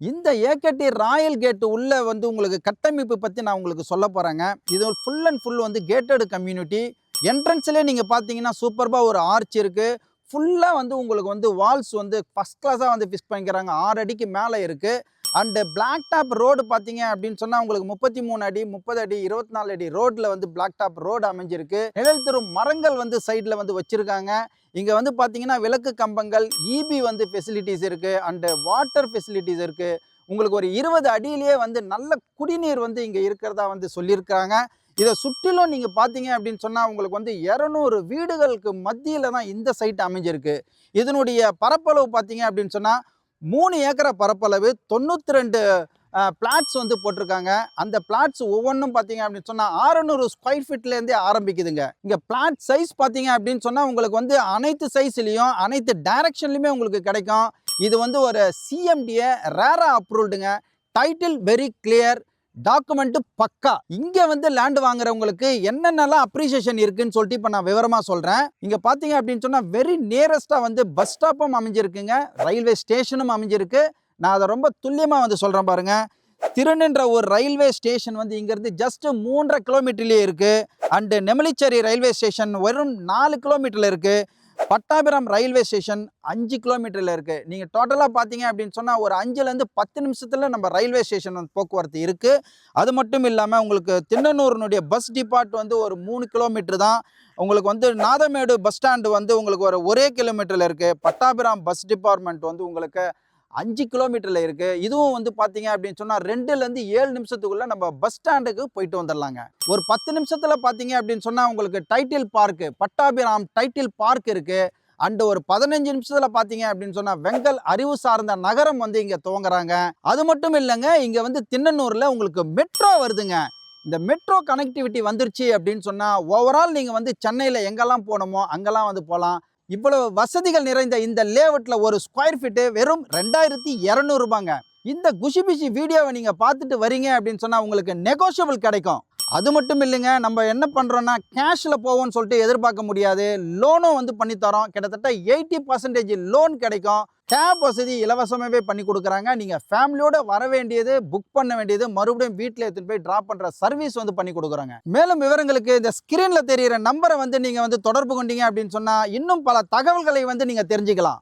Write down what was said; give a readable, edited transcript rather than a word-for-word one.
இந்த AKT Royal gate உள்ள வந்து உங்களுக்கு கட்டமைப்பு பத்தி நான் உங்களுக்கு சொல்ல போறேங்க. இது ஃபுல் அண்ட் ஃபுல் வந்து கேட்டட் கம்யூனிட்டி. என்ட்ரன்ஸ்லயே நீங்க பார்த்தீங்கன்னா சூப்பர்பா ஒரு ஆர்ச் இருக்கு. ஃபுல்லா வந்து உங்களுக்கு வந்து வால்ஸ் வந்து ஃபர்ஸ்ட் கிளாஸா வந்து ஃபிக்ஸ் பண்ணிக்கிறாங்க. 6 அடிக்கு மேல இருக்கு. அண்ட் பிளாக் டாப் ரோடு பார்த்தீங்க அப்படின்னு சொன்னா உங்களுக்கு 33 அடி, 30 அடி, 24 அடி ரோட்ல வந்து பிளாக் டாப் ரோடு அமைஞ்சிருக்கு. நிழல் தரும் மரங்கள் வந்து சைடுல வந்து வச்சிருக்காங்க. இங்க வந்து பார்த்தீங்கன்னா விளக்கு கம்பங்கள், இபி வந்து ஃபெசிலிட்டிஸ் இருக்கு. அண்ட் வாட்டர் ஃபெசிலிட்டிஸ் இருக்கு. உங்களுக்கு ஒரு 20 அடியிலேயே வந்து நல்ல குடிநீர் வந்து இங்க இருக்கிறதா வந்து சொல்லியிருக்காங்க. இதை சுற்றிலும் நீங்க பார்த்தீங்க அப்படின்னு சொன்னா உங்களுக்கு வந்து 200 வீடுகளுக்கு மத்தியில தான் இந்த சைட் அமைஞ்சிருக்கு. இதனுடைய பரப்பளவு பார்த்தீங்க அப்படின்னு சொன்னா 3 ஏக்கரா பரப்பளவு, 92 பிளாட்ஸ் வந்து போட்டிருக்காங்க. அந்த பிளாட்ஸ் ஒவ்வொன்றும் பார்த்தீங்க அப்படின்னு சொன்னா 600 ஸ்கொயர் ஃபீட்லேருந்தே ஆரம்பிக்குதுங்க. இங்க பிளாட் சைஸ் பார்த்தீங்க அப்படின்னு சொன்னா உங்களுக்கு வந்து அனைத்து சைஸ்லையும் அனைத்து டைரக்ஷன்லையுமே உங்களுக்கு கிடைக்கும். இது வந்து ஒரு சிஎம்டிஏ ரேரா அப்ரூவ்டுங்க. டைட்டில் வெரி கிளியர், டாக்குமெண்ட் பக்கா. இங்க வந்து லேண்ட் வாங்குறவங்களுக்கு என்னென்னலாம் அப்ரிசியேஷன் இருக்குன்னு சொல்லிட்டு இப்போ நான் விவரமா சொல்றேன். இங்க பாத்தீங்க அப்படின்னு சொன்னா வெரி நியரஸ்டா வந்து பஸ் ஸ்டாப்பும் அமைஞ்சிருக்குங்க, ரயில்வே ஸ்டேஷனும் அமைஞ்சிருக்கு. நான் அதை ரொம்ப துல்லியமா வந்து சொல்றேன் பாருங்க. திருநின்ற ஒரு ரயில்வே ஸ்டேஷன் வந்து இங்கிருந்து ஜஸ்ட் 3.5 கிலோமீட்டர்லயே இருக்கு. அண்ட் நெமிலிச்சேரி ரயில்வே ஸ்டேஷன் வெறும் 4 கிலோமீட்டர்ல இருக்கு. பட்டாபிராம் ரயில்வே ஸ்டேஷன் 5 கிலோமீட்டர்ல இருக்கு. நீங்க டோட்டலா பாத்தீங்க அப்படின்னு சொன்னா ஒரு 5ல இருந்து 10 நிமிஷத்துல நம்ம ரயில்வே ஸ்டேஷன் போக்குவரத்து இருக்கு. அது மட்டும் இல்லாம உங்களுக்கு திண்ணனூரினுடைய பஸ் டிபார்ட் வந்து ஒரு 3 கிலோமீட்டர் தான். உங்களுக்கு வந்து நாதமேடு பஸ் ஸ்டாண்டு வந்து உங்களுக்கு ஒரே கிலோமீட்டர்ல இருக்கு. பட்டாபிராம் பஸ் டிபார்ட்மெண்ட் வந்து உங்களுக்கு 5 கிலோமீட்டர்ல இருக்கு. இதுவும் வந்து பாத்தீங்க அப்படின்னு சொன்னா 2ல இருந்து 7 நிமிஷத்துக்குள்ள நம்ம பஸ் ஸ்டாண்டுக்கு போயிட்டு வந்துடலாங்க. ஒரு 10 நிமிஷத்துல பாத்தீங்க அப்படின்னு சொன்னா உங்களுக்கு title park, Pattabiram title park இருக்கு. அண்ட் ஒரு 15 நிமிஷத்துல பாத்தீங்க அப்படின்னு சொன்னா வெங்கல் அறிவு சார்ந்த நகரம் வந்து இங்க துவங்குறாங்க. அது மட்டும் இல்லைங்க, இங்க வந்து திண்ணனூர்ல உங்களுக்கு மெட்ரோ வருதுங்க. இந்த மெட்ரோ கனெக்டிவிட்டி வந்துருச்சு அப்படின்னு சொன்னா ஓவரால் நீங்க வந்து சென்னையில எங்கெல்லாம் போகணுமோ அங்கெல்லாம் வந்து போகலாம். இவ்வளவு வசதிகள் நிறைந்த இந்த லேஅவுட்ல ஒரு ஸ்கொயர் ஃபீட்டு வெறும் 2200 ரூபாங்க. இந்த குஷிபிஷி வீடியோவை நீங்க பார்த்துட்டு வரீங்க அப்படின்னு சொன்னா உங்களுக்கு நெகோஷியபிள் கிடைக்கும். அது மட்டும் இல்லைங்க, நம்ம என்ன பண்றோம்னா கேஷ்ல போவோம்னு சொல்லிட்டு எதிர்பார்க்க முடியாது. லோனும் வந்து பண்ணி தரோம். கிட்டத்தட்ட 80% லோன் கிடைக்கும். கேப் வசதி இலவசமாகவே பண்ணி கொடுக்குறாங்க. நீங்கள் ஃபேமிலியோட வர வேண்டியது, புக் பண்ண வேண்டியது, மறுபடியும் வீட்டில் எடுத்துகிட்டு போய் ட்ராப் பண்ணுற சர்வீஸ் வந்து பண்ணி கொடுக்குறாங்க. மேலும் விவரங்களுக்கு இந்த ஸ்க்ரீனில் தெரிகிற நம்பரை வந்து நீங்கள் வந்து தொடர்பு கொண்டீங்க அப்படின்னு சொன்னால் இன்னும் பல தகவல்களை வந்து நீங்கள் தெரிஞ்சுக்கலாம்.